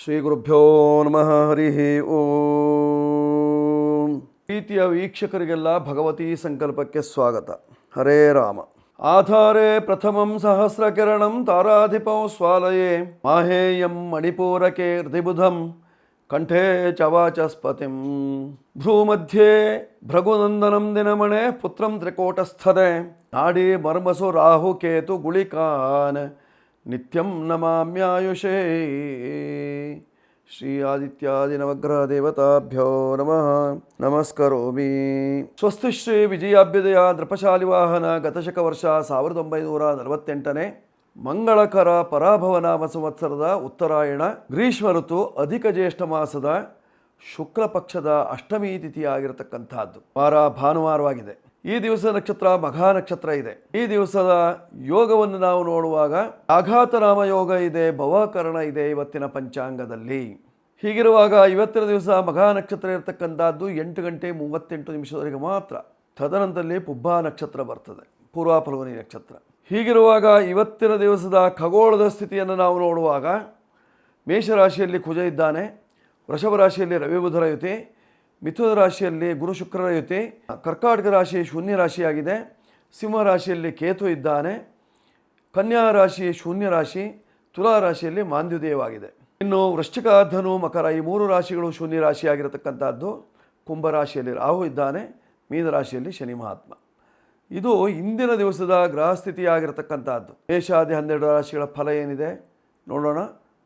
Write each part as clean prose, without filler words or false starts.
ಶ್ರೀ ಗುರುಭ್ಯೋ ನಮಃ. ಹರಿ ಓಂ. ಪ್ರೀತಿಯ ವೀಕ್ಷಕರಿಗೆಲ್ಲ ಭಗವತಿ ಸಂಕಲ್ಪಕ್ಕೆ ಸ್ವಾಗತ. ಹರೇ ರಾಮ. ಆಧಾರೇ ಪ್ರಥಮಂ ಸಹಸ್ರಕಿರಣಂ ತಾರಾಧಿಪೌ ಸ್ವಾಲಯೇ ಮಾಹೇಯಂ ಮಣಿಪೂರಕೆ ಹೃದಿಬುಧಂ ಕಂಠೇ ಚ ವಾಚಸ್ಪತಿಂ ಭ್ರೂಮಧ್ಯೆ ಭೃಗುನಂದನಂ ದಿನಮಣೆ ಪುತ್ರಂ ತ್ರಿಕೋಟಸ್ಥದೆ ನಾಡಿ ಮರ್ಮಸು ರಾಹುಕೇತು ಗುಳಿಕಾನ್ ನಿತ್ಯಂ ನಮಾಮ್ಯಾಯುಷೇ. ಶ್ರೀ ಆದಿತ್ಯಾದಿ ನವಗ್ರಹ ದೇವತಾಭ್ಯೋ ನಮಃ. ನಮಸ್ಕರೋಮಿ. ಸ್ವಸ್ತಿ ಶ್ರೀ ವಿಜಯಾಭ್ಯುದಯ ನೃಪಶಾಲಿ ವಾಹನ ಗತಶಕ ವರ್ಷ 1948 ಮಂಗಳಕರ ಪರಾಭವ ನಾಮ ಸಂವತ್ಸರದ ಉತ್ತರಾಯಣ ಗ್ರೀಷ್ಮ ಋತು ಅಧಿಕ ಜ್ಯೇಷ್ಠ ಮಾಸದ ಶುಕ್ಲ ಪಕ್ಷದ ಅಷ್ಟಮಿ ತಿಥಿಯಾಗಿರತಕ್ಕಂಥದ್ದು. ವಾರ ಭಾನುವಾರವಾಗಿದೆ. ಈ ದಿವಸ ನಕ್ಷತ್ರ ಮಘಾ ನಕ್ಷತ್ರ ಇದೆ. ಈ ದಿವಸದ ಯೋಗವನ್ನು ನಾವು ನೋಡುವಾಗ ಆಘಾತನಾಮ ಯೋಗ ಇದೆ, ಭವಕರಣ ಇದೆ ಇವತ್ತಿನ ಪಂಚಾಂಗದಲ್ಲಿ. ಹೀಗಿರುವಾಗ ಇವತ್ತಿನ ದಿವಸ ಮಘಾ ನಕ್ಷತ್ರ ಇರತಕ್ಕಂಥದ್ದು 8 ಗಂಟೆ 38 ನಿಮಿಷದವರೆಗೆ ಮಾತ್ರ. ತದನಂತರದಲ್ಲಿ ಪುಬ್ಬಾ ನಕ್ಷತ್ರ ಬರ್ತದೆ, ಪೂರ್ವ ಫಲ್ಗುನಿ ನಕ್ಷತ್ರ. ಹೀಗಿರುವಾಗ ಇವತ್ತಿನ ದಿವಸದ ಖಗೋಳದ ಸ್ಥಿತಿಯನ್ನು ನಾವು ನೋಡುವಾಗ ಮೇಷರಾಶಿಯಲ್ಲಿ ಕುಜ ಇದ್ದಾನೆ, ವೃಷಭ ರಾಶಿಯಲ್ಲಿ ರವಿ ಬುಧರ ಯುತಿ, ಮಿಥುನ ರಾಶಿಯಲ್ಲಿ ಗುರು ಶುಕ್ರರ ಯುತಿ, ಕರ್ಕಾಟಕ ರಾಶಿ ಶೂನ್ಯ ರಾಶಿಯಾಗಿದೆ, ಸಿಂಹ ರಾಶಿಯಲ್ಲಿ ಕೇತು ಇದ್ದಾನೆ, ಕನ್ಯಾ ರಾಶಿ ಶೂನ್ಯ ರಾಶಿ, ತುಲಾ ರಾಶಿಯಲ್ಲಿ ಮಾಂದ್ಯೋದಯವಾಗಿದೆ. ಇನ್ನು ವೃಶ್ಚಿಕ, ಧನು, ಮಕರ ಈ 3 ರಾಶಿಗಳು ಶೂನ್ಯ ರಾಶಿಯಾಗಿರತಕ್ಕಂಥದ್ದು. ಕುಂಭರಾಶಿಯಲ್ಲಿ ರಾಹು ಇದ್ದಾನೆ, ಮೀನರಾಶಿಯಲ್ಲಿ ಶನಿ ಮಹಾತ್ಮ. ಇದು ಇಂದಿನ ದಿವಸದ ಗ್ರಹಸ್ಥಿತಿಯಾಗಿರತಕ್ಕಂಥದ್ದು. ಮೇಷಾದಿ 12 ರಾಶಿಗಳ ಫಲ ಏನಿದೆ ನೋಡೋಣ.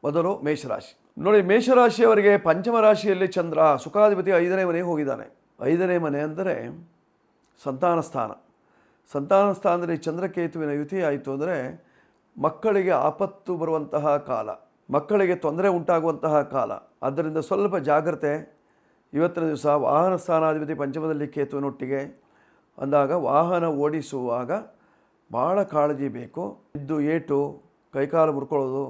ಮೊದಲು ಮೇಷರಾಶಿ ನೋಡಿ. ಮೇಷರಾಶಿಯವರಿಗೆ ಪಂಚಮ ರಾಶಿಯಲ್ಲಿ ಚಂದ್ರ, ಸುಖಾಧಿಪತಿ 5ನೇ ಮನೆಗೆ ಹೋಗಿದ್ದಾನೆ. 5ನೇ ಮನೆ ಅಂದರೆ ಸಂತಾನ ಸ್ಥಾನ. ಸಂತಾನ ಸ್ಥಾನದಲ್ಲಿ ಚಂದ್ರಕೇತುವಿನ ಯುತಿ ಆಯಿತು ಅಂದರೆ ಮಕ್ಕಳಿಗೆ ಆಪತ್ತು ಬರುವಂತಹ ಕಾಲ, ಮಕ್ಕಳಿಗೆ ತೊಂದರೆ ಉಂಟಾಗುವಂತಹ ಕಾಲ. ಆದ್ದರಿಂದ ಸ್ವಲ್ಪ ಜಾಗ್ರತೆ. ಇವತ್ತಿನ ದಿವಸ ವಾಹನ ಸ್ಥಾನಾಧಿಪತಿ ಪಂಚಮದಲ್ಲಿ ಕೇತುವಿನೊಟ್ಟಿಗೆ ಅಂದಾಗ ವಾಹನ ಓಡಿಸುವಾಗ ಭಾಳ ಕಾಳಜಿ ಬೇಕು. ಇದ್ದು ಏಟು, ಕೈಕಾಲು ಮುರ್ಕೊಳ್ಳೋದು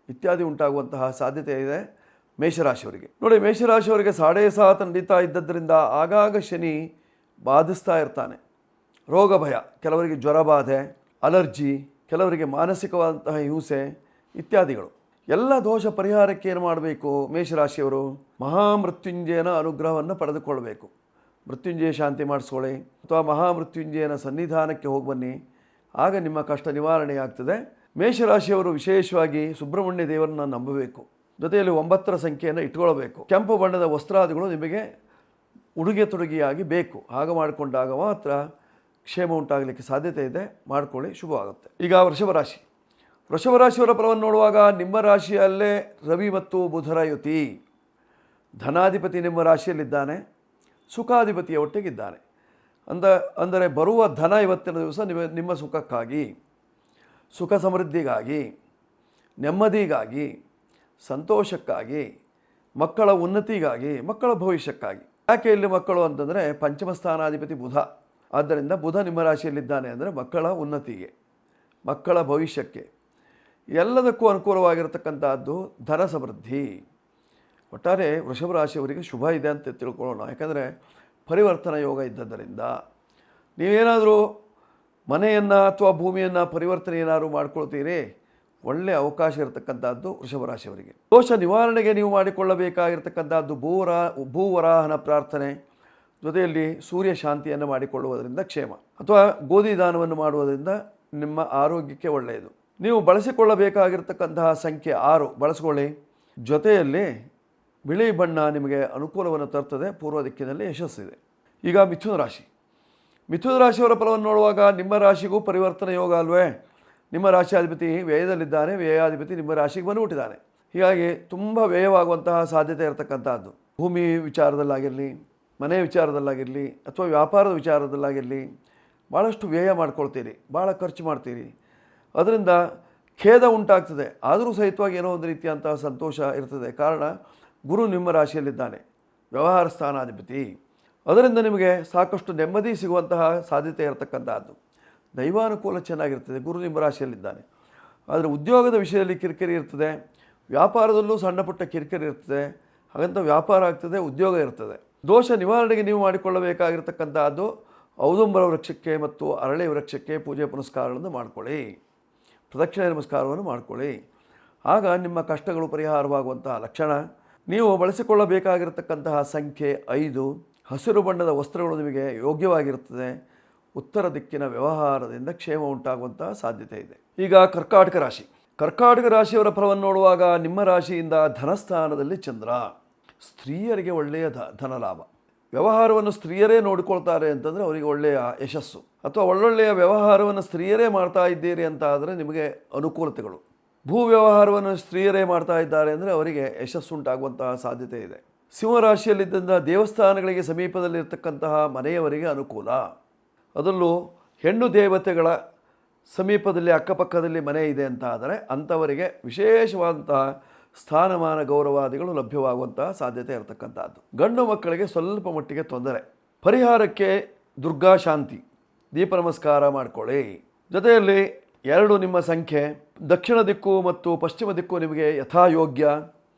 ಇತ್ಯಾದಿ ಉಂಟಾಗುವಂತಹ ಸಾಧ್ಯತೆ ಇದೆ ಮೇಷರಾಶಿಯವರಿಗೆ. ನೋಡಿ, ಮೇಷರಾಶಿಯವರಿಗೆ 7.5 ನಡೀತಾ ಇದ್ದದ್ದರಿಂದ ಆಗಾಗ ಶನಿ ಬಾಧಿಸ್ತಾ ಇರ್ತಾನೆ. ರೋಗ ಭಯ, ಕೆಲವರಿಗೆ ಜ್ವರ ಬಾಧೆ, ಅಲರ್ಜಿ, ಕೆಲವರಿಗೆ ಮಾನಸಿಕವಾದಂತಹ ಹಿಂಸೆ ಇತ್ಯಾದಿಗಳು. ಎಲ್ಲ ದೋಷ ಪರಿಹಾರಕ್ಕೆ ಏನು ಮಾಡಬೇಕು? ಮೇಷರಾಶಿಯವರು ಮಹಾಮೃತ್ಯುಂಜಯನ ಅನುಗ್ರಹವನ್ನು ಪಡೆದುಕೊಳ್ಬೇಕು. ಮೃತ್ಯುಂಜಯ ಶಾಂತಿ ಮಾಡಿಸ್ಕೊಳ್ಳಿ ಅಥವಾ ಮಹಾಮೃತ್ಯುಂಜಯನ ಸನ್ನಿಧಾನಕ್ಕೆ ಹೋಗಿ ಬನ್ನಿ, ಆಗ ನಿಮ್ಮ ಕಷ್ಟ ನಿವಾರಣೆ ಆಗ್ತದೆ. ಮೇಷರಾಶಿಯವರು ವಿಶೇಷವಾಗಿ ಸುಬ್ರಹ್ಮಣ್ಯ ದೇವರನ್ನು ನಂಬಬೇಕು. ಜೊತೆಯಲ್ಲಿ 9ರ ಸಂಖ್ಯೆಯನ್ನು ಇಟ್ಕೊಳ್ಬೇಕು. ಕೆಂಪು ಬಣ್ಣದ ವಸ್ತ್ರಾದಿಗಳು ನಿಮಗೆ ಉಡುಗೆ ತೊಡುಗೆಯಾಗಿ ಬೇಕು. ಹಾಗೆ ಮಾಡಿಕೊಂಡಾಗ ಮಾತ್ರ ಕ್ಷೇಮ ಉಂಟಾಗಲಿಕ್ಕೆ ಸಾಧ್ಯತೆ ಇದೆ. ಮಾಡ್ಕೊಳ್ಳಿ, ಶುಭವಾಗುತ್ತೆ. ಈಗ ವೃಷಭ ರಾಶಿ. ವೃಷಭ ರಾಶಿಯವರ ಫಲವನ್ನು ನೋಡುವಾಗ ನಿಮ್ಮ ರಾಶಿಯಲ್ಲೇ ರವಿ ಮತ್ತು ಬುಧರ ಯುತಿ. ಧನಾಧಿಪತಿ ನಿಮ್ಮ ರಾಶಿಯಲ್ಲಿದ್ದಾನೆ, ಸುಖಾಧಿಪತಿಯ ಒಟ್ಟಿಗಿದ್ದಾನೆ. ಅಂದರೆ ಬರುವ ಧನ ಇವತ್ತಿನ ದಿವಸ ನಿಮ್ಮ ಸುಖಕ್ಕಾಗಿ, ಸುಖ ಸಮೃದ್ಧಿಗಾಗಿ, ನೆಮ್ಮದಿಗಾಗಿ, ಸಂತೋಷಕ್ಕಾಗಿ, ಮಕ್ಕಳ ಉನ್ನತಿಗಾಗಿ, ಮಕ್ಕಳ ಭವಿಷ್ಯಕ್ಕಾಗಿ. ಯಾಕೆ ಇಲ್ಲಿ ಮಕ್ಕಳು ಅಂತಂದರೆ ಪಂಚಮ ಸ್ಥಾನಾಧಿಪತಿ ಬುಧ. ಆದ್ದರಿಂದ ಬುಧ ನಿಮ್ಮ ರಾಶಿಯಲ್ಲಿದ್ದಾನೆ ಅಂದರೆ ಮಕ್ಕಳ ಉನ್ನತಿಗೆ, ಮಕ್ಕಳ ಭವಿಷ್ಯಕ್ಕೆ, ಎಲ್ಲದಕ್ಕೂ ಅನುಕೂಲವಾಗಿರತಕ್ಕಂಥದ್ದು ಧನ ಸಮೃದ್ಧಿ. ಒಟ್ಟಾರೆ ವೃಷಭ ರಾಶಿಯವರಿಗೆ ಶುಭ ಇದೆ ಅಂತ ತಿಳ್ಕೊಳ್ಳೋಣ. ಯಾಕಂದರೆ ಪರಿವರ್ತನಾ ಯೋಗ ಇದ್ದದ್ದರಿಂದ ನೀವೇನಾದರೂ ಮನೆಯನ್ನು ಅಥವಾ ಭೂಮಿಯನ್ನು ಪರಿವರ್ತನೆ ಏನಾದರೂ ಮಾಡ್ಕೊಳ್ತೀರಿ, ಒಳ್ಳೆಯ ಅವಕಾಶ ಇರತಕ್ಕಂಥದ್ದು ವೃಷಭ ರಾಶಿಯವರಿಗೆ. ದೋಷ ನಿವಾರಣೆಗೆ ನೀವು ಮಾಡಿಕೊಳ್ಳಬೇಕಾಗಿರ್ತಕ್ಕಂಥದ್ದು ಭೂವರಾಹನ ಪ್ರಾರ್ಥನೆ, ಜೊತೆಯಲ್ಲಿ ಸೂರ್ಯ ಶಾಂತಿಯನ್ನು ಮಾಡಿಕೊಳ್ಳುವುದರಿಂದ ಕ್ಷೇಮ, ಅಥವಾ ಗೋಧಿ ದಾನವನ್ನು ಮಾಡುವುದರಿಂದ ನಿಮ್ಮ ಆರೋಗ್ಯಕ್ಕೆ ಒಳ್ಳೆಯದು. ನೀವು ಬಳಸಿಕೊಳ್ಳಬೇಕಾಗಿರ್ತಕ್ಕಂತಹ ಸಂಖ್ಯೆ 6 ಬಳಸ್ಕೊಳ್ಳಿ. ಜೊತೆಯಲ್ಲಿ ಬಿಳಿ ಬಣ್ಣ ನಿಮಗೆ ಅನುಕೂಲವನ್ನು ತರ್ತದೆ. ಪೂರ್ವ ದಿಕ್ಕಿನಲ್ಲಿ ಯಶಸ್ಸಿದೆ. ಈಗ ಮಿಥುನ ರಾಶಿ. ಮಿಥುನ ರಾಶಿಯವರ ಫಲವನ್ನು ನೋಡುವಾಗ ನಿಮ್ಮ ರಾಶಿಗೂ ಪರಿವರ್ತನೆ ಯೋಗ ಅಲ್ವೇ. ನಿಮ್ಮ ರಾಶಿಯಾಧಿಪತಿ ವ್ಯಯದಲ್ಲಿದ್ದಾನೆ, ವ್ಯಯಾಧಿಪತಿ ನಿಮ್ಮ ರಾಶಿಗೆ ಬಂದುಬಿಟ್ಟಿದ್ದಾನೆ. ಹೀಗಾಗಿ ತುಂಬ ವ್ಯಯವಾಗುವಂತಹ ಸಾಧ್ಯತೆ ಇರತಕ್ಕಂಥದ್ದು. ಭೂಮಿ ವಿಚಾರದಲ್ಲಾಗಿರಲಿ, ಮನೆ ವಿಚಾರದಲ್ಲಾಗಿರಲಿ, ಅಥವಾ ವ್ಯಾಪಾರದ ವಿಚಾರದಲ್ಲಾಗಿರಲಿ ಭಾಳಷ್ಟು ವ್ಯಯ ಮಾಡ್ಕೊಳ್ತೀರಿ, ಭಾಳ ಖರ್ಚು ಮಾಡ್ತೀರಿ. ಅದರಿಂದ ಖೇದ ಉಂಟಾಗ್ತದೆ. ಆದರೂ ಸಹಿತವಾಗಿ ಏನೋ ಒಂದು ರೀತಿಯಂತಹ ಸಂತೋಷ ಇರ್ತದೆ. ಕಾರಣ ಗುರು ನಿಮ್ಮ ರಾಶಿಯಲ್ಲಿದ್ದಾನೆ, ವ್ಯವಹಾರ ಸ್ಥಾನಾಧಿಪತಿ. ಅದರಿಂದ ನಿಮಗೆ ಸಾಕಷ್ಟು ನೆಮ್ಮದಿ ಸಿಗುವಂತಹ ಸಾಧ್ಯತೆ ಇರತಕ್ಕಂಥದ್ದು. ದೈವಾನುಕೂಲ ಚೆನ್ನಾಗಿರ್ತದೆ. ಗುರು ನಿಮ್ಮ ರಾಶಿಯಲ್ಲಿದ್ದಾನೆ. ಆದರೆ ಉದ್ಯೋಗದ ವಿಷಯದಲ್ಲಿ ಕಿರಿಕಿರಿ ಇರ್ತದೆ, ವ್ಯಾಪಾರದಲ್ಲೂ ಸಣ್ಣ ಪುಟ್ಟ ಕಿರಿಕಿರಿ ಇರ್ತದೆ. ಹಾಗಂತ ವ್ಯಾಪಾರ ಆಗ್ತದೆ, ಉದ್ಯೋಗ ಇರ್ತದೆ. ದೋಷ ನಿವಾರಣೆಗೆ ನೀವು ಮಾಡಿಕೊಳ್ಳಬೇಕಾಗಿರ್ತಕ್ಕಂಥದ್ದು ಔದುಂಬರ ವೃಕ್ಷಕ್ಕೆ ಮತ್ತು ಅರಳಿ ವೃಕ್ಷಕ್ಕೆ ಪೂಜೆ ಪುನಸ್ಕಾರಗಳನ್ನು ಮಾಡಿಕೊಳ್ಳಿ. ಪ್ರದಕ್ಷಿಣೆ ನಮಸ್ಕಾರವನ್ನು ಮಾಡಿಕೊಳ್ಳಿ. ಆಗ ನಿಮ್ಮ ಕಷ್ಟಗಳು ಪರಿಹಾರವಾಗುವಂತಹ ಲಕ್ಷಣ. ನೀವು ಬಳಸಿಕೊಳ್ಳಬೇಕಾಗಿರತಕ್ಕಂತಹ ಸಂಖ್ಯೆ 5. ಹಸಿರು ಬಣ್ಣದ ವಸ್ತ್ರಗಳು ನಿಮಗೆ ಯೋಗ್ಯವಾಗಿರುತ್ತದೆ. ಉತ್ತರ ದಿಕ್ಕಿನ ವ್ಯವಹಾರದಿಂದ ಕ್ಷೇಮ ಉಂಟಾಗುವಂತಹ ಸಾಧ್ಯತೆ ಇದೆ. ಈಗ ಕರ್ಕಾಟಕ ರಾಶಿ. ಕರ್ಕಾಟಕ ರಾಶಿಯವರ ಫಲವನ್ನು ನೋಡುವಾಗ ನಿಮ್ಮ ರಾಶಿಯಿಂದ ಧನಸ್ಥಾನದಲ್ಲಿ ಚಂದ್ರ. ಸ್ತ್ರೀಯರಿಗೆ ಒಳ್ಳೆಯ ಧನಲಾಭ. ವ್ಯವಹಾರವನ್ನು ಸ್ತ್ರೀಯರೇ ನೋಡಿಕೊಳ್ತಾರೆ ಅಂತಂದರೆ ಅವರಿಗೆ ಒಳ್ಳೆಯ ಯಶಸ್ಸು, ಅಥವಾ ಒಳ್ಳೊಳ್ಳೆಯ ವ್ಯವಹಾರವನ್ನು ಸ್ತ್ರೀಯರೇ ಮಾಡ್ತಾ ಇದ್ದೀರಿ ಅಂತ ಆದರೆ ನಿಮಗೆ ಅನುಕೂಲತೆಗಳು. ಭೂ ವ್ಯವಹಾರವನ್ನು ಸ್ತ್ರೀಯರೇ ಮಾಡ್ತಾ ಇದ್ದಾರೆ ಅಂದರೆ ಅವರಿಗೆ ಯಶಸ್ಸುಂಟಾಗುವಂತಹ ಸಾಧ್ಯತೆ ಇದೆ. ಸಿಂಹರಾಶಿಯಲ್ಲಿದ್ದಂಥ ದೇವಸ್ಥಾನಗಳಿಗೆ ಸಮೀಪದಲ್ಲಿರ್ತಕ್ಕಂತಹ ಮನೆಯವರಿಗೆ ಅನುಕೂಲ. ಅದರಲ್ಲೂ ಹೆಣ್ಣು ದೇವತೆಗಳ ಸಮೀಪದಲ್ಲಿ ಅಕ್ಕಪಕ್ಕದಲ್ಲಿ ಮನೆ ಇದೆ ಅಂತ ಆದರೆ ಅಂಥವರಿಗೆ ವಿಶೇಷವಾದಂತಹ ಸ್ಥಾನಮಾನ ಗೌರವಾದಿಗಳು ಲಭ್ಯವಾಗುವಂತಹ ಸಾಧ್ಯತೆ ಇರತಕ್ಕಂಥದ್ದು. ಗಂಡು ಮಕ್ಕಳಿಗೆ ಸ್ವಲ್ಪ ಮಟ್ಟಿಗೆ ತೊಂದರೆ. ಪರಿಹಾರಕ್ಕೆ ದುರ್ಗಾ ಶಾಂತಿ ದೀಪ ನಮಸ್ಕಾರ ಮಾಡಿಕೊಳ್ಳಿ. ಜೊತೆಯಲ್ಲಿ 2 ನಿಮ್ಮ ಸಂಖ್ಯೆ. ದಕ್ಷಿಣ ದಿಕ್ಕು ಮತ್ತು ಪಶ್ಚಿಮ ದಿಕ್ಕು ನಿಮಗೆ ಯಥಾಯೋಗ್ಯ.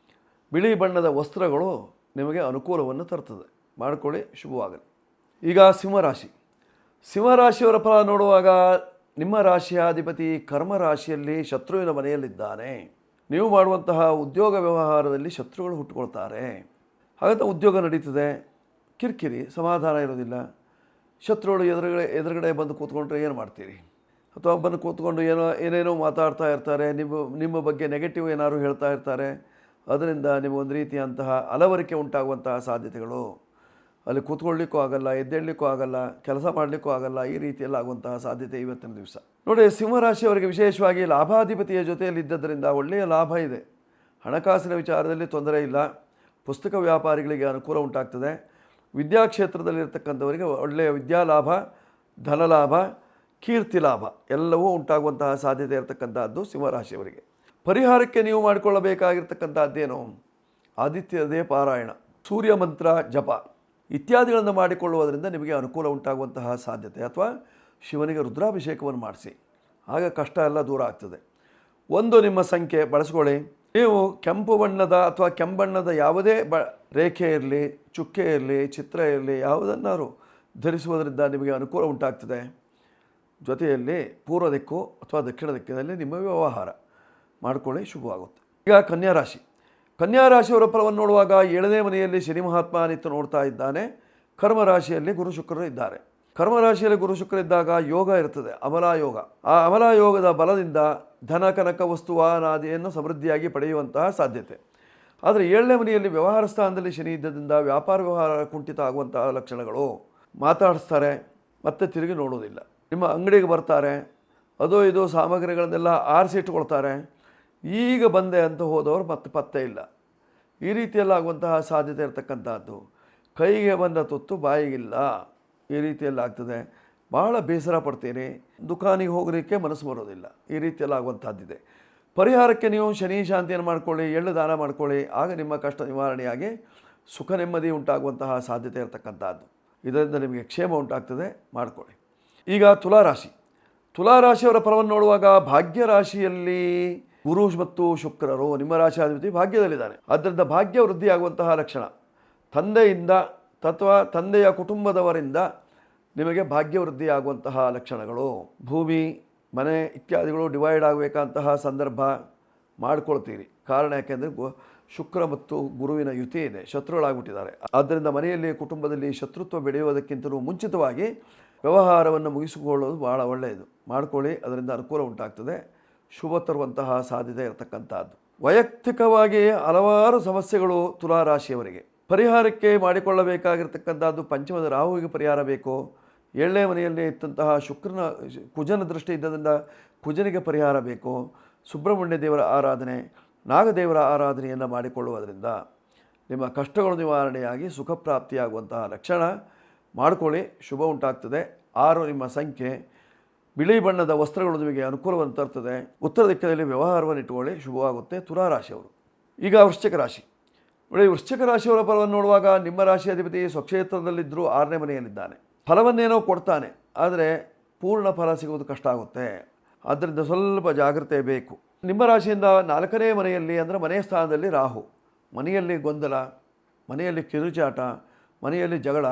ಬಿಳಿ ಬಣ್ಣದ ವಸ್ತ್ರಗಳು ನಿಮಗೆ ಅನುಕೂಲವನ್ನು ತರ್ತದೆ. ಮಾಡಿಕೊಳ್ಳಿ, ಶುಭವಾಗಲಿ. ಈಗ ಸಿಂಹರಾಶಿ. ಸಿಂಹರಾಶಿಯವರ ಫಲ ನೋಡುವಾಗ ನಿಮ್ಮ ರಾಶಿಯಾಧಿಪತಿ ಕರ್ಮ ರಾಶಿಯಲ್ಲಿ ಶತ್ರುವಿನ ಮನೆಯಲ್ಲಿದ್ದಾನೆ. ನೀವು ಮಾಡುವಂತಹ ಉದ್ಯೋಗ ವ್ಯವಹಾರದಲ್ಲಿ ಶತ್ರುಗಳು ಹುಟ್ಟುಕೊಳ್ತಾರೆ. ಹಾಗಂತ ಉದ್ಯೋಗ ನಡೀತದೆ, ಕಿರಿಕಿರಿ, ಸಮಾಧಾನ ಇರೋದಿಲ್ಲ. ಶತ್ರುಗಳು ಎದುರುಗಡೆ ಬಂದು ಕೂತ್ಕೊಂಡ್ರೆ ಏನು ಮಾಡ್ತೀರಿ? ಅಥವಾ ಬಂದು ಕೂತ್ಕೊಂಡು ಏನೇನೋ ಮಾತಾಡ್ತಾ ಇರ್ತಾರೆ, ನಿಮ್ಮ ಬಗ್ಗೆ ನೆಗೆಟಿವ್ ಏನಾದ್ರು ಹೇಳ್ತಾ ಇರ್ತಾರೆ. ಅದರಿಂದ ನಿಮಗೊಂದು ರೀತಿಯಂತಹ ಅಲವರಿಕೆ ಉಂಟಾಗುವಂತಹ ಸಾಧ್ಯತೆಗಳು. ಅಲ್ಲಿ ಕೂತ್ಕೊಳ್ಳಿಕ್ಕೂ ಆಗಲ್ಲ, ಎದ್ದೇಳಲಿಕ್ಕೂ ಆಗಲ್ಲ, ಕೆಲಸ ಮಾಡಲಿಕ್ಕೂ ಆಗಲ್ಲ. ಈ ರೀತಿಯಲ್ಲಿ ಆಗುವಂತಹ ಸಾಧ್ಯತೆ ಇವತ್ತಿನ ದಿವಸ. ನೋಡಿ, ಸಿಂಹರಾಶಿಯವರಿಗೆ ವಿಶೇಷವಾಗಿ ಲಾಭಾಧಿಪತಿಯ ಜೊತೆಯಲ್ಲಿದ್ದರಿಂದ ಒಳ್ಳೆಯ ಲಾಭ ಇದೆ. ಹಣಕಾಸಿನ ವಿಚಾರದಲ್ಲಿ ತೊಂದರೆ ಇಲ್ಲ. ಪುಸ್ತಕ ವ್ಯಾಪಾರಿಗಳಿಗೆ ಅನುಕೂಲ ಉಂಟಾಗ್ತದೆ. ವಿದ್ಯಾಕ್ಷೇತ್ರದಲ್ಲಿರ್ತಕ್ಕಂಥವರಿಗೆ ಒಳ್ಳೆಯ ವಿದ್ಯಾಲಾಭ, ಧನಲಾಭ, ಕೀರ್ತಿ ಲಾಭ ಎಲ್ಲವೂ ಉಂಟಾಗುವಂತಹ ಸಾಧ್ಯತೆ ಇರತಕ್ಕಂಥದ್ದು ಸಿಂಹರಾಶಿಯವರಿಗೆ. ಪರಿಹಾರಕ್ಕೆ ನೀವು ಮಾಡಿಕೊಳ್ಳಬೇಕಾಗಿರ್ತಕ್ಕಂಥದ್ದೇನು? ಆದಿತ್ಯದೇ ಪಾರಾಯಣ, ಸೂರ್ಯ ಮಂತ್ರ ಜಪ ಇತ್ಯಾದಿಗಳನ್ನು ಮಾಡಿಕೊಳ್ಳುವುದರಿಂದ ನಿಮಗೆ ಅನುಕೂಲ ಉಂಟಾಗುವಂತಹ ಸಾಧ್ಯತೆ. ಅಥವಾ ಶಿವನಿಗೆ ರುದ್ರಾಭಿಷೇಕವನ್ನು ಮಾಡಿಸಿ, ಆಗ ಕಷ್ಟ ಎಲ್ಲ ದೂರ ಆಗ್ತದೆ. 1 ನಿಮ್ಮ ಸಂಖ್ಯೆ ಬಳಸ್ಕೊಳ್ಳಿ. ನೀವು ಕೆಂಪು ಬಣ್ಣದ ಅಥವಾ ಕೆಂಬಣ್ಣದ ಯಾವುದೇ ರೇಖೆ ಇರಲಿ, ಚುಕ್ಕೆ ಇರಲಿ, ಚಿತ್ರ ಇರಲಿ, ಯಾವುದನ್ನಾರು ಧರಿಸುವುದರಿಂದ ನಿಮಗೆ ಅನುಕೂಲ ಉಂಟಾಗ್ತದೆ. ಜೊತೆಯಲ್ಲಿ ಪೂರ್ವ ದಿಕ್ಕು ಅಥವಾ ದಕ್ಷಿಣ ದಿಕ್ಕಿನಲ್ಲಿ ನಿಮ್ಮ ವ್ಯವಹಾರ ಮಾಡಿಕೊಳ್ಳಿ, ಶುಭವಾಗುತ್ತೆ. ಈಗ ಕನ್ಯಾ ರಾಶಿ. ಕನ್ಯಾ ರಾಶಿಯವರ ಫಲವನ್ನು ನೋಡುವಾಗ 7ನೇ ಮನೆಯಲ್ಲಿ ಶನಿ ಮಹಾತ್ಮ ನಿಂತು ನೋಡ್ತಾ ಇದ್ದಾನೆ. ಕರ್ಮ ರಾಶಿಯಲ್ಲಿ ಗುರು ಶುಕ್ರರು ಇದ್ದಾರೆ. ಕರ್ಮ ರಾಶಿಯಲ್ಲಿ ಗುರು ಶುಕ್ರ ಇದ್ದಾಗ ಯೋಗ ಇರ್ತದೆ, ಅಮಲಾಯೋಗ. ಆ ಅಮಲಾಯೋಗದ ಬಲದಿಂದ ಧನ, ಕನಕ, ವಸ್ತು, ವಾಹನಾದಿಯನ್ನು ಸಮೃದ್ಧಿಯಾಗಿ ಪಡೆಯುವಂತಹ ಸಾಧ್ಯತೆ. ಆದರೆ 7ನೇ ಮನೆಯಲ್ಲಿ ವ್ಯವಹಾರ ಸ್ಥಾನದಲ್ಲಿ ಶನಿ ಇದ್ದರಿಂದ ವ್ಯಾಪಾರ ವ್ಯವಹಾರ ಕುಂಠಿತ ಆಗುವಂತಹ ಲಕ್ಷಣಗಳು. ಮಾತಾಡಿಸ್ತಾರೆ, ಮತ್ತೆ ತಿರುಗಿ ನೋಡೋದಿಲ್ಲ. ನಿಮ್ಮ ಅಂಗಡಿಗೆ ಬರ್ತಾರೆ, ಅದೋ ಇದೋ ಸಾಮಗ್ರಿಗಳನ್ನೆಲ್ಲ ಆರಿಸಿಟ್ಕೊಳ್ತಾರೆ. ಈಗ ಬಂದೆ ಅಂತ ಹೋದವರು ಮತ್ತೆ ಪತ್ತೆ ಇಲ್ಲ. ಈ ರೀತಿಯಲ್ಲಿ ಆಗುವಂತಹ ಸಾಧ್ಯತೆ ಇರತಕ್ಕಂಥದ್ದು. ಕೈಗೆ ಬಂದ ತುತ್ತು ಬಾಯಿಗಿಲ್ಲ, ಈ ರೀತಿಯಲ್ಲಿ ಆಗ್ತದೆ. ಭಾಳ ಬೇಸರ ಪಡ್ತೀರಿ, ದುಕಾನಿಗೆ ಹೋಗಲಿಕ್ಕೆ ಮನಸ್ಸು ಬರೋದಿಲ್ಲ. ಈ ರೀತಿಯಲ್ಲಿ ಆಗುವಂಥದ್ದಿದೆ. ಪರಿಹಾರಕ್ಕೆ ನೀವು ಶನಿ ಶಾಂತಿಯನ್ನು ಮಾಡಿಕೊಳ್ಳಿ, ಎಳ್ಳು ದಾನ ಮಾಡಿಕೊಳ್ಳಿ. ಆಗ ನಿಮ್ಮ ಕಷ್ಟ ನಿವಾರಣೆಯಾಗಿ ಸುಖ ನೆಮ್ಮದಿ ಉಂಟಾಗುವಂತಹ ಸಾಧ್ಯತೆ ಇರತಕ್ಕಂಥದ್ದು. ಇದರಿಂದ ನಿಮಗೆ ಕ್ಷೇಮ ಉಂಟಾಗ್ತದೆ, ಮಾಡಿಕೊಳ್ಳಿ. ಈಗ ತುಲಾರಾಶಿ. ತುಲಾರಾಶಿಯವರ ಫಲವನ್ನು ನೋಡುವಾಗ ಭಾಗ್ಯ ರಾಶಿಯಲ್ಲಿ ಗುರು ಮತ್ತು ಶುಕ್ರರು ನಿಮ್ಮ ರಾಶಿಯಾಧಿಪತಿ ಭಾಗ್ಯದಲ್ಲಿದ್ದಾರೆ. ಆದ್ದರಿಂದ ಭಾಗ್ಯ ವೃದ್ಧಿಯಾಗುವಂತಹ ಲಕ್ಷಣ. ತಂದೆಯಿಂದ ಅಥವಾ ತಂದೆಯ ಕುಟುಂಬದವರಿಂದ ನಿಮಗೆ ಭಾಗ್ಯ ವೃದ್ಧಿಯಾಗುವಂತಹ ಲಕ್ಷಣಗಳು. ಭೂಮಿ, ಮನೆ ಇತ್ಯಾದಿಗಳು ಡಿವೈಡ್ ಆಗಬೇಕಂತಹ ಸಂದರ್ಭ ಮಾಡಿಕೊಳ್ತೀರಿ. ಕಾರಣ ಯಾಕೆಂದರೆ ಶುಕ್ರ ಮತ್ತು ಗುರುವಿನ ಯುತಿ ಇದೆ, ಶತ್ರುಗಳಾಗ್ಬಿಟ್ಟಿದ್ದಾರೆ. ಆದ್ದರಿಂದ ಮನೆಯಲ್ಲಿ ಕುಟುಂಬದಲ್ಲಿ ಶತ್ರುತ್ವ ಬೆಳೆಯುವುದಕ್ಕಿಂತಲೂ ಮುಂಚಿತವಾಗಿ ವ್ಯವಹಾರವನ್ನು ಮುಗಿಸಿಕೊಳ್ಳೋದು ಭಾಳ ಒಳ್ಳೆಯದು. ಮಾಡಿಕೊಳ್ಳಿ, ಅದರಿಂದ ಅನುಕೂಲ ಉಂಟಾಗ್ತದೆ, ಶುಭ ತರುವಂತಹ ಸಾಧ್ಯತೆ ಇರತಕ್ಕಂಥದ್ದು. ವೈಯಕ್ತಿಕವಾಗಿ ಹಲವಾರು ಸಮಸ್ಯೆಗಳು ತುಲಾರಾಶಿಯವರಿಗೆ. ಪರಿಹಾರಕ್ಕೆ ಮಾಡಿಕೊಳ್ಳಬೇಕಾಗಿರ್ತಕ್ಕಂಥದ್ದು ಪಂಚಮದ ರಾಹುವಿಗೆ ಪರಿಹಾರ ಬೇಕು. 7ನೇ ಮನೆಯಲ್ಲಿ ಇದ್ದಂತಹ ಕುಜನ ದೃಷ್ಟಿ ಇದ್ದರಿಂದ ಕುಜನಿಗೆ ಪರಿಹಾರ ಬೇಕು. ಸುಬ್ರಹ್ಮಣ್ಯ ದೇವರ ಆರಾಧನೆ, ನಾಗದೇವರ ಆರಾಧನೆಯನ್ನು ಮಾಡಿಕೊಳ್ಳುವುದರಿಂದ ನಿಮ್ಮ ಕಷ್ಟಗಳು ನಿವಾರಣೆಯಾಗಿ ಸುಖ ಪ್ರಾಪ್ತಿಯಾಗುವಂತಹ ಲಕ್ಷಣ. ಮಾಡಿಕೊಳ್ಳಿ, ಶುಭ ಉಂಟಾಗ್ತದೆ. 6 ನಿಮ್ಮ ಸಂಖ್ಯೆ. ಬಿಳಿ ಬಣ್ಣದ ವಸ್ತ್ರಗಳು ನಿಮಗೆ ಅನುಕೂಲವನ್ನು ತರ್ತದೆ. ಉತ್ತರ ದಿಕ್ಕಿನಲ್ಲಿ ವ್ಯವಹಾರವನ್ನು ಇಟ್ಟುಕೊಳ್ಳಿ, ಶುಭವಾಗುತ್ತೆ. ತುಲಾರಾಶಿಯವರು. ಈಗ ವೃಶ್ಚಿಕ ರಾಶಿ. ನೋಡಿ, ವೃಶ್ಚಿಕ ರಾಶಿಯವರ ಫಲವನ್ನು ನೋಡುವಾಗ ನಿಮ್ಮ ರಾಶಿಯಾಧಿಪತಿ ಸ್ವಕ್ಷೇತ್ರದಲ್ಲಿದ್ದರೂ 6ನೇ ಮನೆಯಲ್ಲಿದ್ದಾನೆ. ಫಲವನ್ನೇನೋ ಕೊಡ್ತಾನೆ, ಆದರೆ ಪೂರ್ಣ ಫಲ ಸಿಗುವುದು ಕಷ್ಟ ಆಗುತ್ತೆ. ಆದ್ದರಿಂದ ಸ್ವಲ್ಪ ಜಾಗ್ರತೆ ಬೇಕು. ನಿಮ್ಮ ರಾಶಿಯಿಂದ 4ನೇ ಮನೆಯಲ್ಲಿ ಅಂದರೆ ಮನೆಯ ಸ್ಥಾನದಲ್ಲಿ ರಾಹು. ಮನೆಯಲ್ಲಿ ಗೊಂದಲ, ಮನೆಯಲ್ಲಿ ಕಿರುಚಾಟ, ಮನೆಯಲ್ಲಿ ಜಗಳ,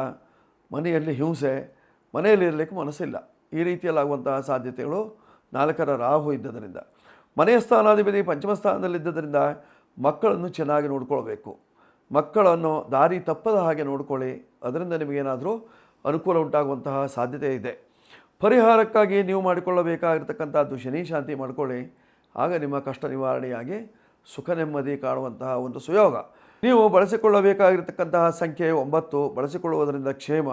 ಮನೆಯಲ್ಲಿ ಹಿಂಸೆ, ಮನೆಯಲ್ಲಿ ಇರಲಿಕ್ಕೆ ಮನಸ್ಸಿಲ್ಲ. ಈ ರೀತಿಯಲ್ಲಾಗುವಂತಹ ಸಾಧ್ಯತೆಗಳು 4ರ ರಾಹು ಇದ್ದದರಿಂದ. ಮನೆಯ ಸ್ಥಾನಾಧಿಪತಿ ಪಂಚಮ ಸ್ಥಾನದಲ್ಲಿದ್ದರಿಂದ ಮಕ್ಕಳನ್ನು ಚೆನ್ನಾಗಿ ನೋಡ್ಕೊಳ್ಬೇಕು. ಮಕ್ಕಳನ್ನು ದಾರಿ ತಪ್ಪದ ಹಾಗೆ ನೋಡ್ಕೊಳ್ಳಿ, ಅದರಿಂದ ನಿಮಗೇನಾದರೂ ಅನುಕೂಲ ಉಂಟಾಗುವಂತಹ ಸಾಧ್ಯತೆ ಇದೆ. ಪರಿಹಾರಕ್ಕಾಗಿ ನೀವು ಮಾಡಿಕೊಳ್ಳಬೇಕಾಗಿರ್ತಕ್ಕಂಥದ್ದು ಶನಿ ಶಾಂತಿ ಮಾಡಿಕೊಳ್ಳಿ, ಆಗ ನಿಮ್ಮ ಕಷ್ಟ ನಿವಾರಣೆಯಾಗಿ ಸುಖ ನೆಮ್ಮದಿ ಕಾಣುವಂತಹ ಒಂದು ಸುಯೋಗ. ನೀವು ಬಳಸಿಕೊಳ್ಳಬೇಕಾಗಿರ್ತಕ್ಕಂತಹ ಸಂಖ್ಯೆ 9, ಬಳಸಿಕೊಳ್ಳುವುದರಿಂದ ಕ್ಷೇಮ,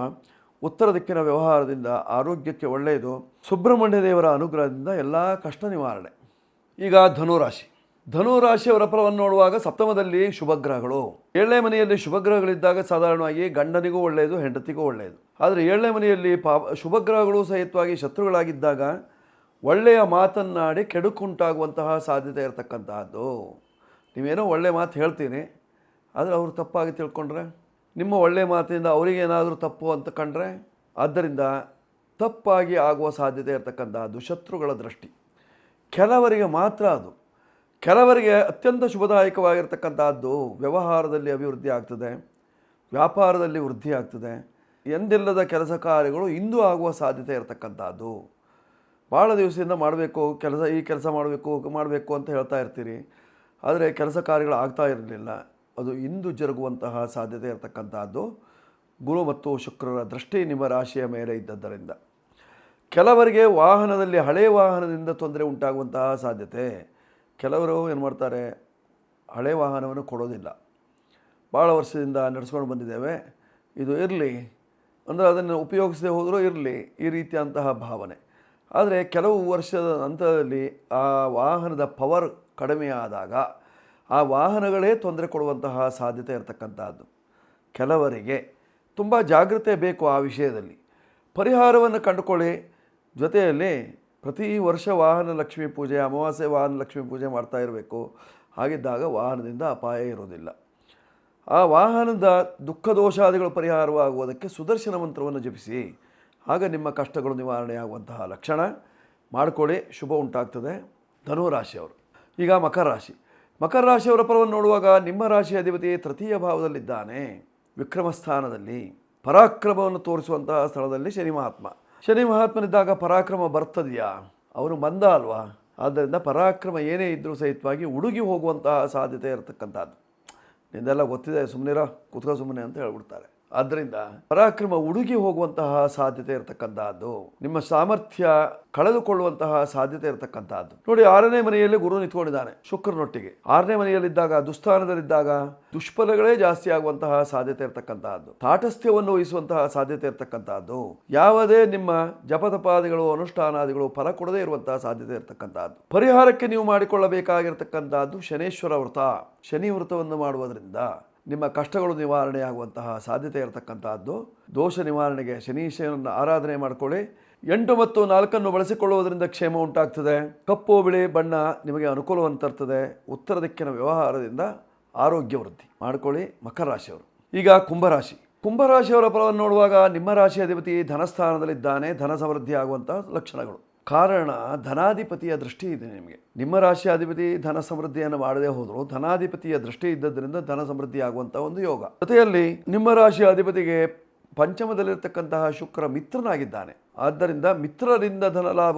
ಉತ್ತರ ದಿಕ್ಕಿನ ವ್ಯವಹಾರದಿಂದ ಆರೋಗ್ಯಕ್ಕೆ ಒಳ್ಳೆಯದು, ಸುಬ್ರಹ್ಮಣ್ಯ ದೇವರ ಅನುಗ್ರಹದಿಂದ ಎಲ್ಲ ಕಷ್ಟ ನಿವಾರಣೆ. ಈಗ ಧನುರಾಶಿ. ಧನುರಾಶಿಯವರ ಫಲವನ್ನು ನೋಡುವಾಗ ಸಪ್ತಮದಲ್ಲಿ ಶುಭಗ್ರಹಗಳು. 7ನೇ ಮನೆಯಲ್ಲಿ ಶುಭಗ್ರಹಗಳಿದ್ದಾಗ ಸಾಧಾರಣವಾಗಿ ಗಂಡನಿಗೂ ಒಳ್ಳೆಯದು, ಹೆಂಡತಿಗೂ ಒಳ್ಳೆಯದು. ಆದರೆ 7ನೇ ಮನೆಯಲ್ಲಿ ಶುಭಗ್ರಹಗಳು ಸಹಿತವಾಗಿ ಶತ್ರುಗಳಾಗಿದ್ದಾಗ ಒಳ್ಳೆಯ ಮಾತನ್ನಾಡಿ ಕೆಡುಕುಂಟಾಗುವಂತಹ ಸಾಧ್ಯತೆ ಇರತಕ್ಕಂತಹದ್ದು. ನೀವೇನೋ ಒಳ್ಳೆಯ ಮಾತು ಹೇಳ್ತೀನಿ, ಆದರೆ ಅವರು ತಪ್ಪಾಗಿ ತಿಳ್ಕೊಂಡ್ರೆ, ನಿಮ್ಮ ಒಳ್ಳೆಯ ಮಾತಿನಿಂದ ಅವರಿಗೇನಾದರೂ ತಪ್ಪು ಅಂತ ಕಂಡ್ರೆ, ಆದ್ದರಿಂದ ತಪ್ಪಾಗಿ ಆಗುವ ಸಾಧ್ಯತೆ ಇರತಕ್ಕಂತಹದ್ದು ಶತ್ರುಗಳ ದೃಷ್ಟಿ. ಕೆಲವರಿಗೆ ಮಾತ್ರ ಅದು, ಕೆಲವರಿಗೆ ಅತ್ಯಂತ ಶುಭದಾಯಕವಾಗಿರ್ತಕ್ಕಂಥದ್ದು. ವ್ಯವಹಾರದಲ್ಲಿ ಅಭಿವೃದ್ಧಿ ಆಗ್ತದೆ, ವ್ಯಾಪಾರದಲ್ಲಿ ವೃದ್ಧಿ ಆಗ್ತದೆ, ಎಂದಿಲ್ಲದ ಕೆಲಸ ಕಾರ್ಯಗಳು ಇಂದು ಆಗುವ ಸಾಧ್ಯತೆ ಇರತಕ್ಕಂಥದ್ದು. ಭಾಳ ದಿವಸದಿಂದ ಮಾಡಬೇಕು ಈ ಕೆಲಸ ಮಾಡಬೇಕು ಅಂತ ಹೇಳ್ತಾ ಇರ್ತೀರಿ, ಆದರೆ ಕೆಲಸ ಕಾರ್ಯಗಳು ಆಗ್ತಾ ಇರಲಿಲ್ಲ, ಅದು ಇಂದು ಜರುಗುವಂತಹ ಸಾಧ್ಯತೆ ಇರತಕ್ಕಂಥದ್ದು. ಗುರು ಮತ್ತು ಶುಕ್ರರ ದೃಷ್ಟಿ ನಿಮ್ಮ ರಾಶಿಯ ಮೇಲೆ ಇದ್ದದ್ದರಿಂದ ಕೆಲವರಿಗೆ ವಾಹನದಲ್ಲಿ ಹಳೆಯ ವಾಹನದಿಂದ ತೊಂದರೆ ಉಂಟಾಗುವಂತಹ ಸಾಧ್ಯತೆ. ಕೆಲವರು ಏನು ಮಾಡ್ತಾರೆ, ಹಳೆ ವಾಹನವನ್ನು ಕೊಡೋದಿಲ್ಲ, ಭಾಳ ವರ್ಷದಿಂದ ನಡೆಸ್ಕೊಂಡು ಬಂದಿದ್ದೇವೆ, ಇದು ಇರಲಿ ಅಂದರೆ ಅದನ್ನು ಉಪಯೋಗಿಸದೆ ಹೋದರೂ ಇರಲಿ, ಈ ರೀತಿಯಂತಹ ಭಾವನೆ. ಆದರೆ ಕೆಲವು ವರ್ಷದ ನಂತರದಲ್ಲಿ ಆ ವಾಹನದ ಪವರ್ ಕಡಿಮೆಯಾದಾಗ ಆ ವಾಹನಗಳೇ ತೊಂದರೆ ಕೊಡುವಂತಹ ಸಾಧ್ಯತೆ ಇರತಕ್ಕಂಥದ್ದು. ಕೆಲವರಿಗೆ ತುಂಬ ಜಾಗ್ರತೆ ಬೇಕು ಆ ವಿಷಯದಲ್ಲಿ. ಪರಿಹಾರವನ್ನು ಕಂಡುಕೊಳ್ಳಿ. ಜೊತೆಯಲ್ಲಿ ಪ್ರತಿ ವರ್ಷ ವಾಹನ ಲಕ್ಷ್ಮೀ ಪೂಜೆ, ಅಮಾವಾಸ್ಯೆ ವಾಹನ ಲಕ್ಷ್ಮೀ ಪೂಜೆ ಮಾಡ್ತಾ ಇರಬೇಕು. ಹಾಗಿದ್ದಾಗ ವಾಹನದಿಂದ ಅಪಾಯ ಇರೋದಿಲ್ಲ. ಆ ವಾಹನದ ದುಃಖ ದೋಷಾದಿಗಳು ಪರಿಹಾರವಾಗುವುದಕ್ಕೆ ಸುದರ್ಶನ ಮಂತ್ರವನ್ನು ಜಪಿಸಿ, ಆಗ ನಿಮ್ಮ ಕಷ್ಟಗಳು ನಿವಾರಣೆ ಆಗುವಂತಹ ಲಕ್ಷಣ ಮಾಡಿಕೊಳ್ಳಿ, ಶುಭ ಉಂಟಾಗ್ತದೆ. ಧನುರಾಶಿಯವರು. ಈಗ ಮಕರ ರಾಶಿ. ಮಕರ ರಾಶಿಯವರ ಫಲವನ್ನು ನೋಡುವಾಗ ನಿಮ್ಮ ರಾಶಿಯ ಅಧಿಪತಿ ತೃತೀಯ ಭಾವದಲ್ಲಿದ್ದಾನೆ, ವಿಕ್ರಮ ಸ್ಥಾನದಲ್ಲಿ, ಪರಾಕ್ರಮವನ್ನು ತೋರಿಸುವಂತಹ ಸ್ಥಳದಲ್ಲಿ ಶನಿ ಮಹಾತ್ಮ. ಶನಿ ಮಹಾತ್ಮನಿದ್ದಾಗ ಪರಾಕ್ರಮ ಬರ್ತದೆಯಾ? ಅವನು ಬಂದ ಅಲ್ವಾ, ಆದ್ದರಿಂದ ಪರಾಕ್ರಮ ಏನೇ ಇದ್ದರೂ ಸಹಿತವಾಗಿ ಉಡುಗಿ ಹೋಗುವಂತಹ ಸಾಧ್ಯತೆ ಇರತಕ್ಕಂಥದ್ದು. ನಿಂದೆಲ್ಲ ಗೊತ್ತಿದೆ, ಸುಮ್ಮನಿರ, ಕೂತ್ಕೋ ಸುಮ್ಮನೆ ಅಂತ ಹೇಳ್ಬಿಡ್ತಾರೆ. ಆದ್ದರಿಂದ ಪರಾಕ್ರಮ ಉಡುಗಿ ಹೋಗುವಂತಹ ಸಾಧ್ಯತೆ ಇರತಕ್ಕಂತಹದ್ದು, ನಿಮ್ಮ ಸಾಮರ್ಥ್ಯ ಕಳೆದುಕೊಳ್ಳುವಂತಹ ಸಾಧ್ಯತೆ ಇರತಕ್ಕಂತಹದ್ದು. ನೋಡಿ, 6ನೇ ಮನೆಯಲ್ಲಿ ಗುರು ನಿಂತ್ಕೊಂಡಿದ್ದಾನೆ ಶುಕ್ರನೊಟ್ಟಿಗೆ. 6ನೇ ಮನೆಯಲ್ಲಿದ್ದಾಗ ದುಸ್ಥಾನದಲ್ಲಿದ್ದಾಗ ದುಷ್ಫಲಗಳೇ ಜಾಸ್ತಿ ಆಗುವಂತಹ ಸಾಧ್ಯತೆ ಇರತಕ್ಕಂತಹದ್ದು, ತಾಟಸ್ಥ್ಯವನ್ನು ವಹಿಸುವಂತಹ ಸಾಧ್ಯತೆ ಇರತಕ್ಕಂತಹದ್ದು. ಯಾವುದೇ ನಿಮ್ಮ ಜಪತಪಾದಿಗಳು ಅನುಷ್ಠಾನಾದಿಗಳು ಫಲ ಕೊಡದೇ ಇರುವಂತಹ ಸಾಧ್ಯತೆ ಇರತಕ್ಕಂತಹದ್ದು. ಪರಿಹಾರಕ್ಕೆ ನೀವು ಮಾಡಿಕೊಳ್ಳಬೇಕಾಗಿರತಕ್ಕಂತಹದ್ದು ಶನೇಶ್ವರ ವ್ರತ. ಶನಿ ವ್ರತವನ್ನು ಮಾಡುವುದರಿಂದ ನಿಮ್ಮ ಕಷ್ಟಗಳು ನಿವಾರಣೆ ಆಗುವಂತಹ ಸಾಧ್ಯತೆ ಇರತಕ್ಕಂತಹದ್ದು. ದೋಷ ನಿವಾರಣೆಗೆ ಶನೀಶ್ವರನ ಆರಾಧನೆ ಮಾಡಿಕೊಳ್ಳಿ. 8 ಮತ್ತು 4 ಬಳಸಿಕೊಳ್ಳುವುದರಿಂದ ಕ್ಷೇಮ ಉಂಟಾಗ್ತದೆ. ಕಪ್ಪು ಬಿಳಿ ಬಣ್ಣ ನಿಮಗೆ ಅನುಕೂಲವನ್ನು ತರ್ತದೆ. ಉತ್ತರ ದಿಕ್ಕಿನ ವ್ಯವಹಾರದಿಂದ ಆರೋಗ್ಯ ವೃದ್ಧಿ ಮಾಡಿಕೊಳ್ಳಿ. ಮಕರ ರಾಶಿಯವರು. ಈಗ ಕುಂಭರಾಶಿ. ಕುಂಭರಾಶಿಯವರ ಫಲವನ್ನು ನೋಡುವಾಗ ನಿಮ್ಮ ರಾಶಿಯ ಅಧಿಪತಿ ಧನಸ್ಥಾನದಲ್ಲಿದ್ದಾನೆ, ಧನ ಸಮೃದ್ಧಿ ಆಗುವಂತಹ ಲಕ್ಷಣಗಳು. ಕಾರಣ ಧನಾಧಿಪತಿಯ ದೃಷ್ಟಿ ಇದೆ ನಿಮಗೆ. ನಿಮ್ಮ ರಾಶಿಯ ಅಧಿಪತಿ ಧನ ಸಮೃದ್ಧಿಯನ್ನು ಮಾಡದೇ ಹೋದರೂ ಧನಾಧಿಪತಿಯ ದೃಷ್ಟಿ ಇದ್ದದ್ರಿಂದ ಧನ ಸಮೃದ್ಧಿ ಆಗುವಂತಹ ಒಂದು ಯೋಗ. ಜೊತೆಯಲ್ಲಿ ನಿಮ್ಮ ರಾಶಿಯ ಅಧಿಪತಿಗೆ ಪಂಚಮದಲ್ಲಿರ್ತಕ್ಕಂತಹ ಶುಕ್ರ ಮಿತ್ರನಾಗಿದ್ದಾನೆ. ಆದ್ದರಿಂದ ಮಿತ್ರರಿಂದ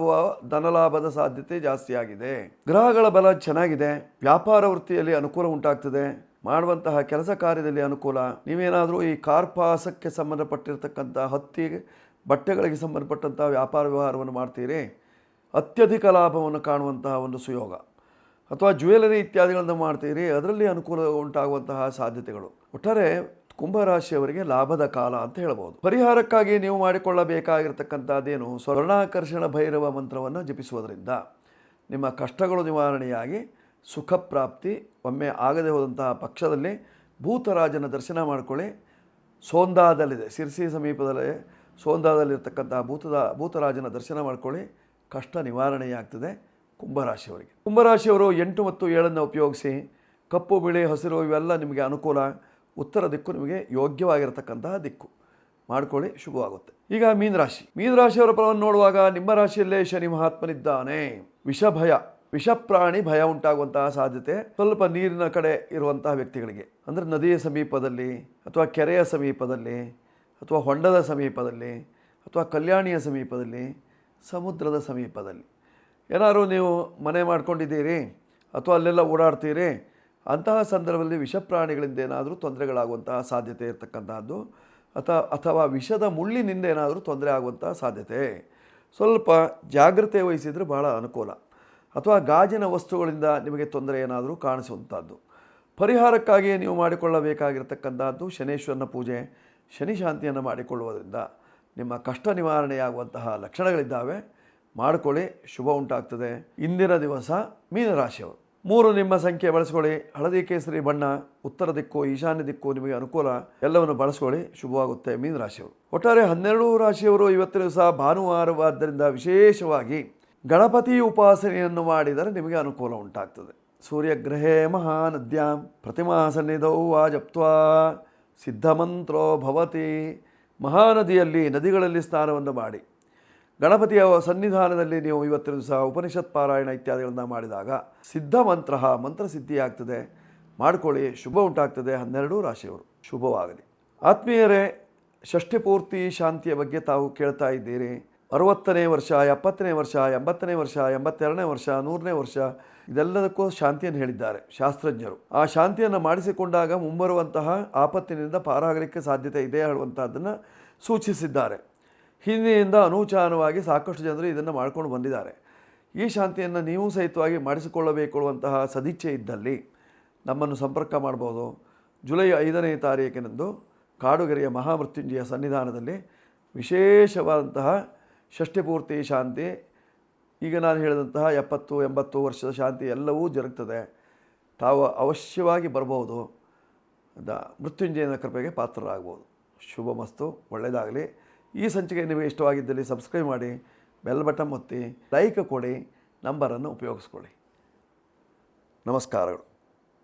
ಧನಲಾಭದ ಸಾಧ್ಯತೆ ಜಾಸ್ತಿ ಆಗಿದೆ. ಗ್ರಹಗಳ ಬಲ ಚೆನ್ನಾಗಿದೆ. ವ್ಯಾಪಾರ ವೃತ್ತಿಯಲ್ಲಿ ಅನುಕೂಲ ಉಂಟಾಗ್ತದೆ. ಮಾಡುವಂತಹ ಕೆಲಸ ಕಾರ್ಯದಲ್ಲಿ ಅನುಕೂಲ. ನೀವೇನಾದರೂ ಈ ಕಾರ್ಪಾಸಕ್ಕೆ ಸಂಬಂಧಪಟ್ಟಿರ್ತಕ್ಕಂಥ ಹತ್ತಿ ಬಟ್ಟೆಗಳಿಗೆ ಸಂಬಂಧಪಟ್ಟಂತಹ ವ್ಯಾಪಾರ ವ್ಯವಹಾರವನ್ನು ಮಾಡ್ತೀರಿ, ಅತ್ಯಧಿಕ ಲಾಭವನ್ನು ಕಾಣುವಂತಹ ಒಂದು ಸುಯೋಗ. ಅಥವಾ ಜ್ಯುವೆಲರಿ ಇತ್ಯಾದಿಗಳನ್ನು ಮಾಡ್ತೀರಿ, ಅದರಲ್ಲಿ ಅನುಕೂಲ ಉಂಟಾಗುವಂತಹ ಸಾಧ್ಯತೆಗಳು. ಒಟ್ಟಾರೆ ಕುಂಭರಾಶಿಯವರಿಗೆ ಲಾಭದ ಕಾಲ ಅಂತ ಹೇಳ್ಬೋದು. ಪರಿಹಾರಕ್ಕಾಗಿ ನೀವು ಮಾಡಿಕೊಳ್ಳಬೇಕಾಗಿರ್ತಕ್ಕಂಥದ್ದೇನು, ಸ್ವರ್ಣಾಕರ್ಷಣ ಭೈರವ ಮಂತ್ರವನ್ನು ಜಪಿಸುವುದರಿಂದ ನಿಮ್ಮ ಕಷ್ಟಗಳು ನಿವಾರಣೆಯಾಗಿ ಸುಖ ಪ್ರಾಪ್ತಿ. ಒಮ್ಮೆ ಆಗದೆ ಹೋದಂತಹ ಪಕ್ಷದಲ್ಲಿ ಭೂತರಾಜನ ದರ್ಶನ ಮಾಡಿಕೊಳ್ಳಿ. ಸೋಂದಾದಲ್ಲಿದೆ, ಶಿರ್ಸಿ ಸಮೀಪದಲ್ಲೇ ಸೋಂದಾದಲ್ಲಿರ್ತಕ್ಕಂತಹ ಭೂತರಾಜನ ದರ್ಶನ ಮಾಡ್ಕೊಳ್ಳಿ. ಕಷ್ಟ ನಿವಾರಣೆಯಾಗ್ತದೆ ಕುಂಭರಾಶಿಯವರಿಗೆ. ಕುಂಭರಾಶಿಯವರು 8 ಮತ್ತು 7 ಉಪಯೋಗಿಸಿ. ಕಪ್ಪು ಬಿಳಿ ಹಸಿರು ಇವೆಲ್ಲ ನಿಮಗೆ ಅನುಕೂಲ. ಉತ್ತರ ದಿಕ್ಕು ನಿಮಗೆ ಯೋಗ್ಯವಾಗಿರತಕ್ಕಂತಹ ದಿಕ್ಕು ಮಾಡ್ಕೊಳ್ಳಿ, ಶುಭವಾಗುತ್ತೆ. ಈಗ ಮೀನರಾಶಿ. ಮೀನರಾಶಿಯವರ ಫಲವನ್ನು ನೋಡುವಾಗ ನಿಮ್ಮ ರಾಶಿಯಲ್ಲೇ ಶನಿ ಮಹಾತ್ಮನಿದ್ದಾನೆ. ವಿಷಪ್ರಾಣಿ ಭಯ ಉಂಟಾಗುವಂತಹ ಸಾಧ್ಯತೆ ಸ್ವಲ್ಪ ನೀರಿನ ಕಡೆ ಇರುವಂತಹ ವ್ಯಕ್ತಿಗಳಿಗೆ, ಅಂದರೆ ನದಿಯ ಸಮೀಪದಲ್ಲಿ ಅಥವಾ ಕೆರೆಯ ಸಮೀಪದಲ್ಲಿ ಅಥವಾ ಹೊಂಡದ ಸಮೀಪದಲ್ಲಿ ಅಥವಾ ಕಲ್ಯಾಣಿಯ ಸಮೀಪದಲ್ಲಿ, ಸಮುದ್ರದ ಸಮೀಪದಲ್ಲಿ ಏನಾದ್ರು ನೀವು ಮನೆ ಮಾಡ್ಕೊಂಡಿದ್ದೀರಿ ಅಥವಾ ಅಲ್ಲೆಲ್ಲ ಓಡಾಡ್ತೀರಿ, ಅಂತಹ ಸಂದರ್ಭದಲ್ಲಿ ವಿಷಪ್ರಾಣಿಗಳಿಂದ ಏನಾದರೂ ತೊಂದರೆಗಳಾಗುವಂತಹ ಸಾಧ್ಯತೆ ಇರತಕ್ಕಂತಹದ್ದು ಅಥವಾ ವಿಷದ ಮುಳ್ಳಿನಿಂದ ಏನಾದರೂ ತೊಂದರೆ ಆಗುವಂತಹ ಸಾಧ್ಯತೆ, ಸ್ವಲ್ಪ ಜಾಗ್ರತೆ ವಹಿಸಿದರೆ ಬಹಳ ಅನುಕೂಲ. ಅಥವಾ ಗಾಜಿನ ವಸ್ತುಗಳಿಂದ ನಿಮಗೆ ತೊಂದರೆ ಏನಾದರೂ ಕಾಣಿಸುವಂಥದ್ದು. ಪರಿಹಾರಕ್ಕಾಗಿ ನೀವು ಮಾಡಿಕೊಳ್ಳಬೇಕಾಗಿರತಕ್ಕಂಥದ್ದು ಶನೇಶ್ವರನ ಪೂಜೆ, ಶನಿ ಶಾಂತಿಯನ್ನು ಮಾಡಿಕೊಳ್ಳುವುದರಿಂದ ನಿಮ್ಮ ಕಷ್ಟ ನಿವಾರಣೆಯಾಗುವಂತಹ ಲಕ್ಷಣಗಳಿದ್ದಾವೆ. ಮಾಡಿಕೊಳ್ಳಿ, ಶುಭ ಉಂಟಾಗ್ತದೆ. ಇಂದಿನ ದಿವಸ ಮೀನರಾಶಿಯವರು 3 ನಿಮ್ಮ ಸಂಖ್ಯೆ ಬಳಸ್ಕೊಳ್ಳಿ. ಹಳದಿ ಕೇಸರಿ ಬಣ್ಣ, ಉತ್ತರ ದಿಕ್ಕು, ಈಶಾನ್ಯ ದಿಕ್ಕು ನಿಮಗೆ ಅನುಕೂಲ. ಎಲ್ಲವನ್ನು ಬಳಸ್ಕೊಳ್ಳಿ, ಶುಭವಾಗುತ್ತೆ ಮೀನರಾಶಿಯವರು. ಒಟ್ಟಾರೆ 12 ರಾಶಿಯವರು ಇವತ್ತಿನ ದಿವಸ ಭಾನುವಾರವಾದ್ದರಿಂದ ವಿಶೇಷವಾಗಿ ಗಣಪತಿ ಉಪಾಸನೆಯನ್ನು ಮಾಡಿದರೆ ನಿಮಗೆ ಅನುಕೂಲ ಉಂಟಾಗ್ತದೆ. ಸೂರ್ಯಗ್ರಹೇ ಮಹಾನದ್ಯಾಂ ಪ್ರತಿಮಾ ಸನ್ನಿಧೌ ವಾ ಜಪ್ತ್ವಾ ಸಿದ್ಧಮಂತ್ರೋ ಭವತಿ. ಮಹಾನದಿಯಲ್ಲಿ, ನದಿಗಳಲ್ಲಿ ಸ್ನಾನವನ್ನು ಮಾಡಿ ಗಣಪತಿಯ ಸನ್ನಿಧಾನದಲ್ಲಿ ನೀವು ಇವತ್ತಿನ ದಿವಸ ಉಪನಿಷತ್ ಪಾರಾಯಣ ಇತ್ಯಾದಿಗಳನ್ನು ಮಾಡಿದಾಗ ಮಂತ್ರಸಿದ್ಧಿಯಾಗ್ತದೆ. ಮಾಡಿಕೊಳ್ಳಿ, ಶುಭ ಉಂಟಾಗ್ತದೆ. 12 ರಾಶಿಯವರು ಶುಭವಾಗಲಿ. ಆತ್ಮೀಯರೇ, ಷಷ್ಠಿ ಪೂರ್ತಿ ಶಾಂತಿಯ ಬಗ್ಗೆ ತಾವು ಕೇಳ್ತಾ ಇದ್ದೀರಿ. 60ನೇ ವರ್ಷ, 70ನೇ ವರ್ಷ, 80ನೇ ವರ್ಷ, 82ನೇ ವರ್ಷ, 100ನೇ ವರ್ಷ ಇದೆಲ್ಲದಕ್ಕೂ ಶಾಂತಿಯನ್ನು ಹೇಳಿದ್ದಾರೆ ಶಾಸ್ತ್ರಜ್ಞರು. ಆ ಶಾಂತಿಯನ್ನು ಮಾಡಿಸಿಕೊಂಡಾಗ ಮುಂಬರುವಂತಹ ಆಪತ್ತಿನಿಂದ ಪಾರಾಗಲಿಕ್ಕೆ ಸಾಧ್ಯತೆ ಇದೆ ಹೇಳುವಂತಹದ್ದನ್ನು ಸೂಚಿಸಿದ್ದಾರೆ. ಹಿಂದಿನಿಂದ ಅನೂಚಾನವಾಗಿ ಸಾಕಷ್ಟು ಜನರು ಇದನ್ನು ಮಾಡ್ಕೊಂಡು ಬಂದಿದ್ದಾರೆ. ಈ ಶಾಂತಿಯನ್ನು ನೀವು ಸಹಿತವಾಗಿ ಮಾಡಿಸಿಕೊಳ್ಳಬೇಕುವಂತಹ ಸದಿಚ್ಛೆ ಇದ್ದಲ್ಲಿ ನಮ್ಮನ್ನು ಸಂಪರ್ಕ ಮಾಡ್ಬೋದು. ಜುಲೈ 5ನೇ ತಾರೀಕಿನಂದು ಕಾಡುಗೆರೆಯ ಮಹಾಮೃತ್ಯುಂಜಯ ಸನ್ನಿಧಾನದಲ್ಲಿ ವಿಶೇಷವಾದಂತಹ ಷಷ್ಠಿಪೂರ್ತಿ ಶಾಂತಿ, ಈಗ ನಾನು ಹೇಳಿದಂತಹ 70-80 ವರ್ಷದ ಶಾಂತಿ ಎಲ್ಲವೂ ಜರುಗ್ತದೆ. ತಾವು ಅವಶ್ಯವಾಗಿ ಬರ್ಬೋದು. ಮೃತ್ಯುಂಜಯನ ಕೃಪೆಗೆ ಪಾತ್ರರಾಗ್ಬೋದು. ಶುಭಮಸ್ತು, ಒಳ್ಳೆಯದಾಗಲಿ. ಈ ಸಂಚಿಕೆ ನಿಮಗೆ ಇಷ್ಟವಾಗಿದ್ದಲ್ಲಿ ಸಬ್ಸ್ಕ್ರೈಬ್ ಮಾಡಿ, ಬೆಲ್ ಬಟನ್ ಒತ್ತಿ, ಲೈಕ್ ಕೊಡಿ, ನಂಬರನ್ನು ಉಪಯೋಗಿಸ್ಕೊಳ್ಳಿ. ನಮಸ್ಕಾರಗಳು.